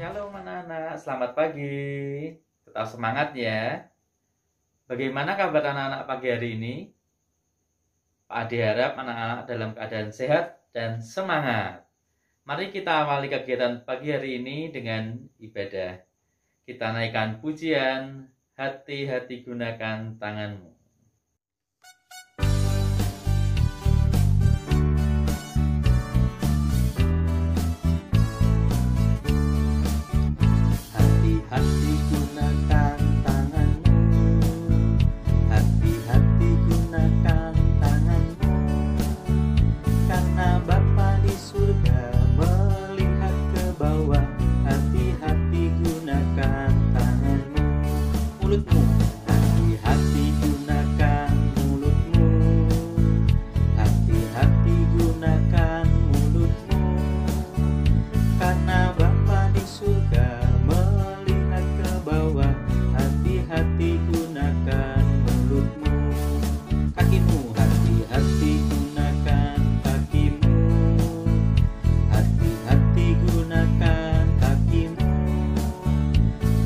Shalom anak-anak, selamat pagi. Tetap semangat ya. Bagaimana kabar anak-anak pagi hari ini? Pak Ade harap anak-anak dalam keadaan sehat dan semangat. Mari kita awali kegiatan pagi hari ini dengan ibadah. Kita naikkan pujian, hati-hati gunakan tanganmu. Hati-hati gunakan tanganmu, hati-hati gunakan tanganmu, karena Bapa di surga melihat ke bawah. Hati-hati gunakan tanganmu, mulutmu, hati-hati gunakan mulutmu, hati-hati gunakan mulutmu, karena Bapa di surga melihat ke bawah. Hati-hati gunakan mulutmu. Kakimu, hati-hati gunakan kakimu, hati-hati gunakan kakimu,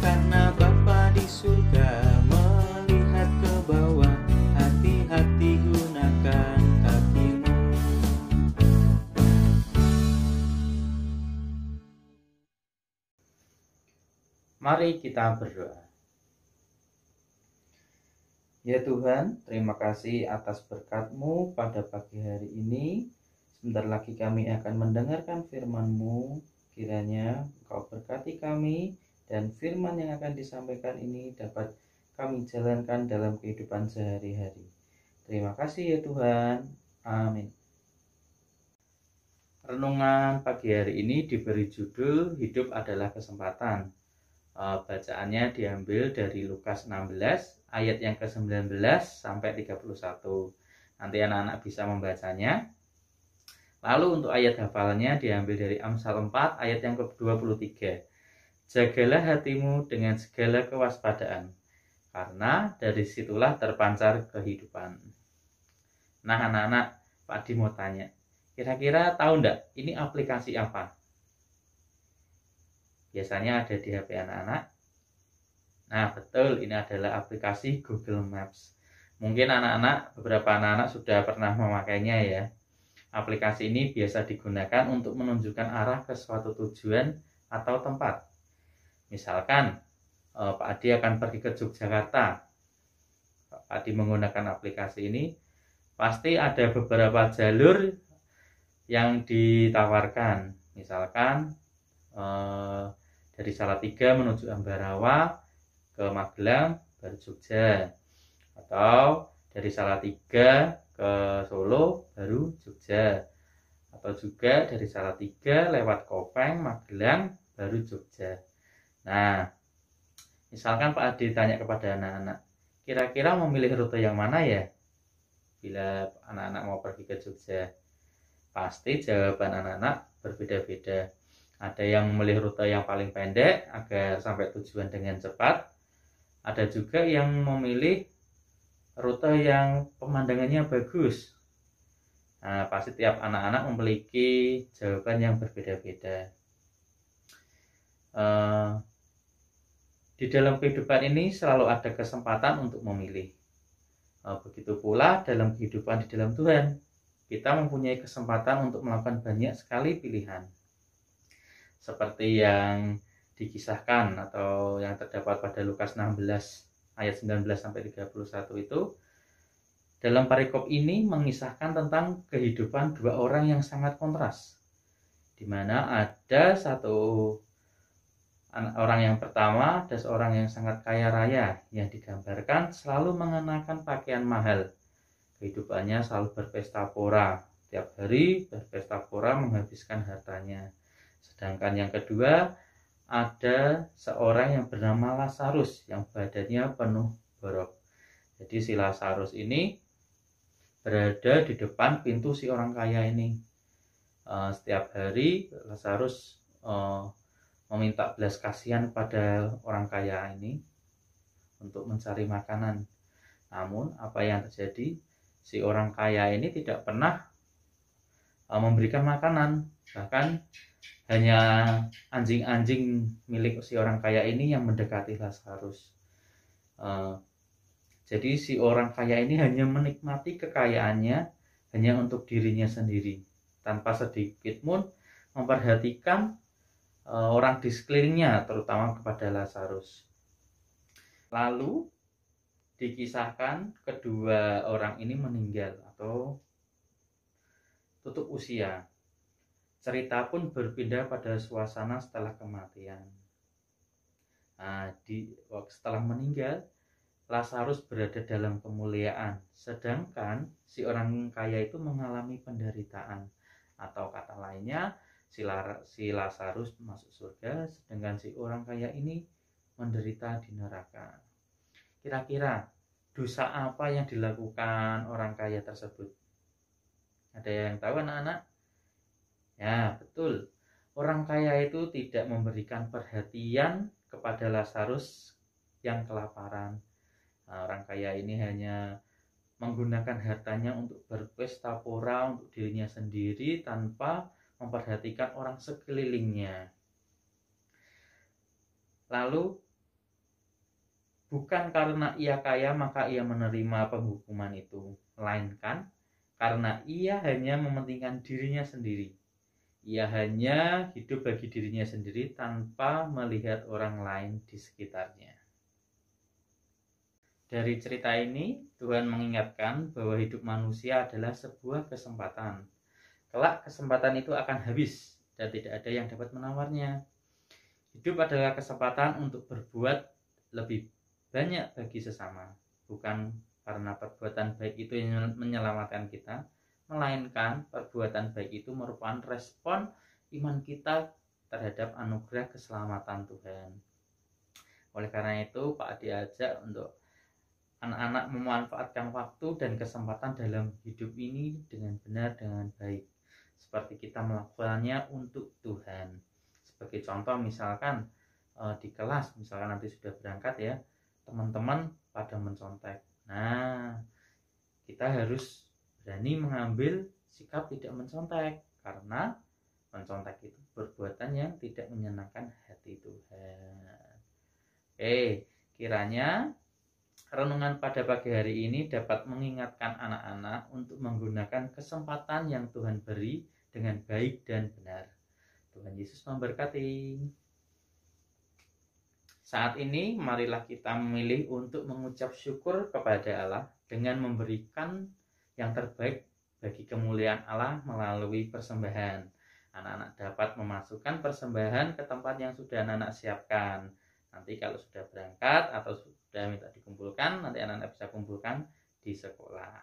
karena Bapa di surga melihat ke bawah. Hati-hati gunakan kakimu. Mari kita berdoa. Ya Tuhan, terima kasih atas berkat-Mu pada pagi hari ini. Sebentar lagi kami akan mendengarkan firman-Mu. Kiranya Engkau berkati kami dan firman yang akan disampaikan ini dapat kami jalankan dalam kehidupan sehari-hari. Terima kasih ya Tuhan. Amin. Renungan pagi hari ini diberi judul Hidup adalah Kesempatan. Bacaannya diambil dari Lukas 16 ayat yang ke-19 sampai 31. Nanti anak-anak bisa membacanya. Lalu untuk ayat hafalannya diambil dari Amsal 4 ayat yang ke-23. Jagalah hatimu dengan segala kewaspadaan, karena dari situlah terpancar kehidupan. Nah anak-anak, Pak Adi mau tanya, kira-kira tahu enggak ini aplikasi apa? Biasanya ada di HP anak-anak. Nah betul, ini adalah aplikasi Google Maps. Mungkin beberapa anak-anak sudah pernah memakainya ya. Aplikasi ini biasa digunakan untuk menunjukkan arah ke suatu tujuan atau tempat. Misalkan Pak Adi akan pergi ke Yogyakarta. Pak Adi menggunakan aplikasi ini, pasti ada beberapa jalur yang ditawarkan. Misalkan dari Salatiga menuju Ambarawa ke Magelang baru Jogja, atau dari Salatiga ke Solo baru Jogja, atau juga dari Salatiga lewat Kopeng, Magelang baru Jogja. Nah, misalkan Pak Adi tanya kepada anak-anak, kira-kira memilih rute yang mana ya bila anak-anak mau pergi ke Jogja? Pasti jawaban anak-anak berbeda-beda. Ada yang memilih rute yang paling pendek agar sampai tujuan dengan cepat. Ada juga yang memilih rute yang pemandangannya bagus. Nah, pasti tiap anak-anak memiliki jawaban yang berbeda-beda. Di dalam kehidupan ini selalu ada kesempatan untuk memilih. Begitu pula dalam kehidupan di dalam Tuhan. Kita mempunyai kesempatan untuk melakukan banyak sekali pilihan. Seperti yang dikisahkan atau yang terdapat pada Lukas 16 ayat 19 sampai 31 itu, dalam parikop ini mengisahkan tentang kehidupan dua orang yang sangat kontras, di mana ada satu orang yang pertama, ada seorang yang sangat kaya raya yang digambarkan selalu mengenakan pakaian mahal. Kehidupannya selalu berpesta pora, tiap hari berpesta pora menghabiskan hartanya. Sedangkan yang kedua, ada seorang yang bernama Lazarus yang badannya penuh borok. Jadi si Lazarus ini berada di depan pintu si orang kaya ini. Setiap hari Lazarus meminta belas kasihan pada orang kaya ini untuk mencari makanan. Namun apa yang terjadi? Si orang kaya ini tidak pernah memberikan makanan. Bahkan hanya anjing-anjing milik si orang kaya ini yang mendekati Lazarus. Jadi si orang kaya ini hanya menikmati kekayaannya hanya untuk dirinya sendiri, tanpa sedikit pun memperhatikan orang di sekelilingnya, terutama kepada Lazarus. Lalu dikisahkan kedua orang ini meninggal atau tutup usia. Cerita pun berpindah pada suasana setelah kematian. Setelah meninggal, Lazarus berada dalam kemuliaan, sedangkan si orang kaya itu mengalami penderitaan. Atau kata lainnya, si Lazarus masuk surga, sedangkan si orang kaya ini menderita di neraka. Kira-kira dosa apa yang dilakukan orang kaya tersebut? Ada yang tahu, anak-anak? Ya, betul. Orang kaya itu tidak memberikan perhatian kepada Lazarus yang kelaparan. Orang kaya ini hanya menggunakan hartanya untuk berpesta pora untuk dirinya sendiri tanpa memperhatikan orang sekelilingnya. Lalu, bukan karena ia kaya maka ia menerima penghukuman itu, melainkan karena ia hanya mementingkan dirinya sendiri. Ia hanya hidup bagi dirinya sendiri tanpa melihat orang lain di sekitarnya. Dari cerita ini, Tuhan mengingatkan bahwa hidup manusia adalah sebuah kesempatan. Kelak kesempatan itu akan habis dan tidak ada yang dapat menawarnya. Hidup adalah kesempatan untuk berbuat lebih banyak bagi sesama, bukan karena perbuatan baik itu yang menyelamatkan kita, melainkan perbuatan baik itu merupakan respon iman kita terhadap anugerah keselamatan Tuhan. Oleh karena itu, Pak diajak untuk anak-anak memanfaatkan waktu dan kesempatan dalam hidup ini dengan benar, dengan baik, seperti kita melakukannya untuk Tuhan. Sebagai contoh, misalkan di kelas, misalkan nanti sudah berangkat ya, teman-teman pada mencontek. Nah, kita harus berani mengambil sikap tidak mencontek, karena mencontek itu perbuatan yang tidak menyenangkan hati Tuhan. Kiranya renungan pada pagi hari ini dapat mengingatkan anak-anak untuk menggunakan kesempatan yang Tuhan beri dengan baik dan benar. Tuhan Yesus memberkati. Saat ini marilah kita memilih untuk mengucap syukur kepada Allah dengan memberikan yang terbaik bagi kemuliaan Allah melalui persembahan. Anak-anak dapat memasukkan persembahan ke tempat yang sudah anak-anak siapkan. Nanti kalau sudah berangkat atau sudah minta dikumpulkan, nanti anak-anak bisa kumpulkan di sekolah.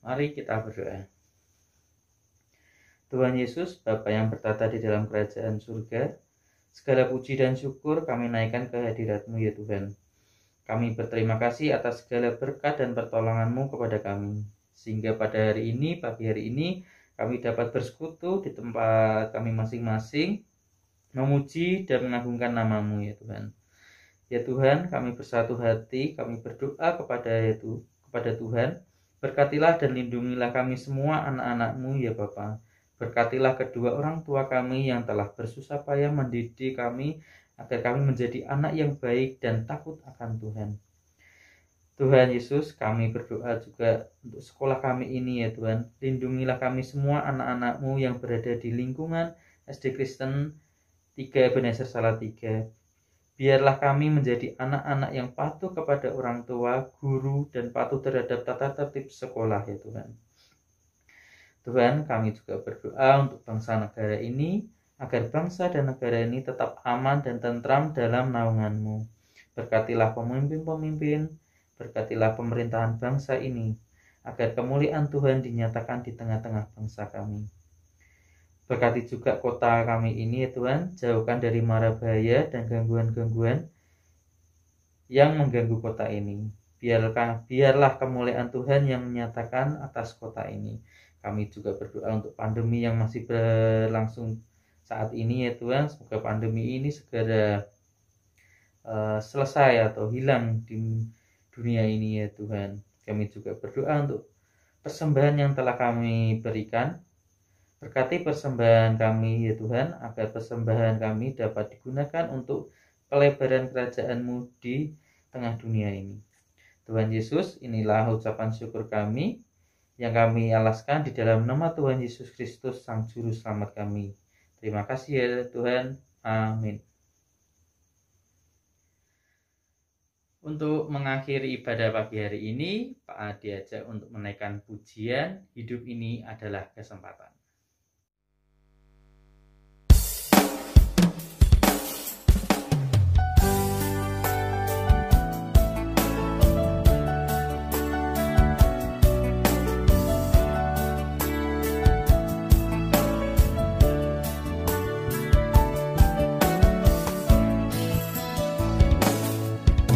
Mari kita berdoa. Tuhan Yesus, Bapa yang bertata di dalam kerajaan surga, segala puji dan syukur kami naikkan ke hadirat-Mu ya Tuhan. Kami berterima kasih atas segala berkat dan pertolongan-Mu kepada kami, sehingga pada hari ini, pagi hari ini, kami dapat bersekutu di tempat kami masing-masing, memuji dan mengagungkan nama-Mu ya Tuhan. Ya Tuhan, kami bersatu hati, kami berdoa kepada Tuhan, berkatilah dan lindungilah kami semua anak-anak-Mu ya Bapa. Berkatilah kedua orang tua kami yang telah bersusah payah mendidik kami, agar kami menjadi anak yang baik dan takut akan Tuhan. Tuhan Yesus, kami berdoa juga untuk sekolah kami ini ya Tuhan. Lindungilah kami semua anak-anak-Mu yang berada di lingkungan SD Kristen 3 Ebenezer Salatiga. Biarlah kami menjadi anak-anak yang patuh kepada orang tua, guru, dan patuh terhadap tata tertib sekolah ya Tuhan. Tuhan, kami juga berdoa untuk bangsa negara ini, agar bangsa dan negara ini tetap aman dan tentram dalam naungan-Mu. Berkatilah pemimpin-pemimpin, berkatilah pemerintahan bangsa ini, agar kemuliaan Tuhan dinyatakan di tengah-tengah bangsa kami. Berkati juga kota kami ini ya Tuhan, jauhkan dari mara bahaya dan gangguan-gangguan yang mengganggu kota ini. Biarlah kemuliaan Tuhan yang menyatakan atas kota ini. Kami juga berdoa untuk pandemi yang masih berlangsung saat ini ya Tuhan. Semoga pandemi ini segera selesai atau hilang di dunia ini ya Tuhan. Kami juga berdoa untuk persembahan yang telah kami berikan. Berkati persembahan kami ya Tuhan, agar persembahan kami dapat digunakan untuk pelebaran kerajaan-Mu di tengah dunia ini. Tuhan Yesus, inilah ucapan syukur kami yang kami alaskan di dalam nama Tuhan Yesus Kristus, Sang Juru Selamat kami. Terima kasih ya Tuhan. Amin. Untuk mengakhiri ibadah pagi hari ini, Pak A diajak untuk menaikkan pujian, hidup ini adalah kesempatan.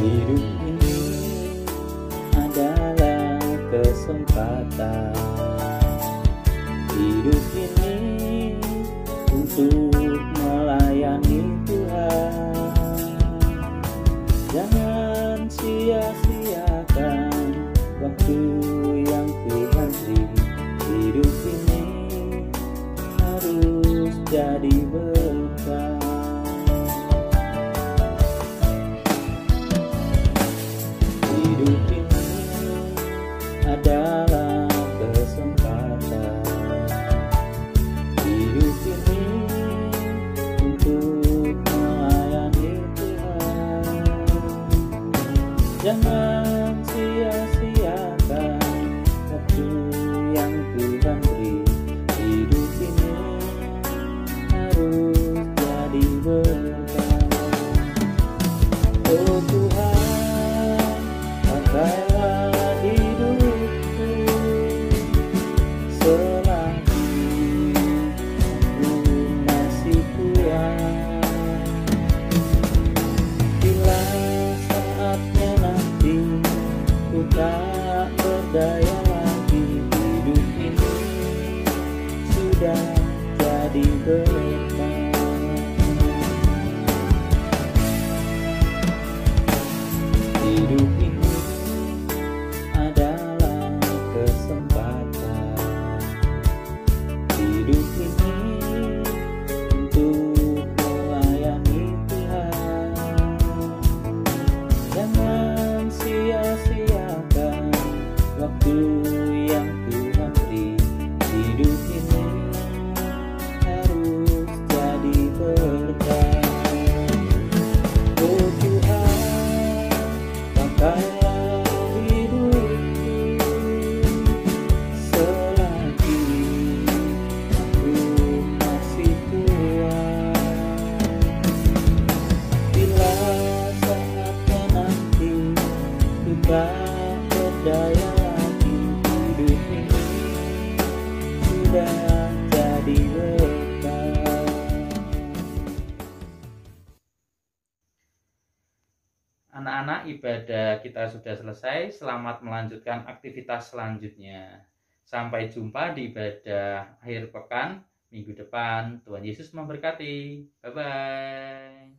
Hidup ini adalah kesempatan. Hidup ini untuk melayani Tuhan. Jangan sia-siakan waktu yang Tuhan beri. Hidup ini harus jadi berkah. Hidup ini adalah kesempatan. Hidup ini untuk melayani Tuhan. Jangan sia-siakan waktu yang Tuhan beri. Hidup ini harus jadi berkah. Oh Tuhan, pakailah hidupku selagi aku masih kuat. Bila saatnya nanti ku tak berdaya lagi, hidup ini sudah jadi berkah. Hidup ini adalah kesempatan. Hidup ini untuk melayani Tuhan. Jangan sia-siakan waktu yang Tuhan beri. Hidup ini harus jadi berkah. Oh Tuhan, pakailah hidupku selagi aku masih kuat. Bila saatnya nanti ku tak berdaya lagi, hidup ini sudah jadi berkah. Anak-anak, ibadah kita sudah selesai. Selamat melanjutkan aktivitas selanjutnya. Sampai jumpa di ibadah akhir pekan minggu depan. Tuhan Yesus memberkati. Bye-bye.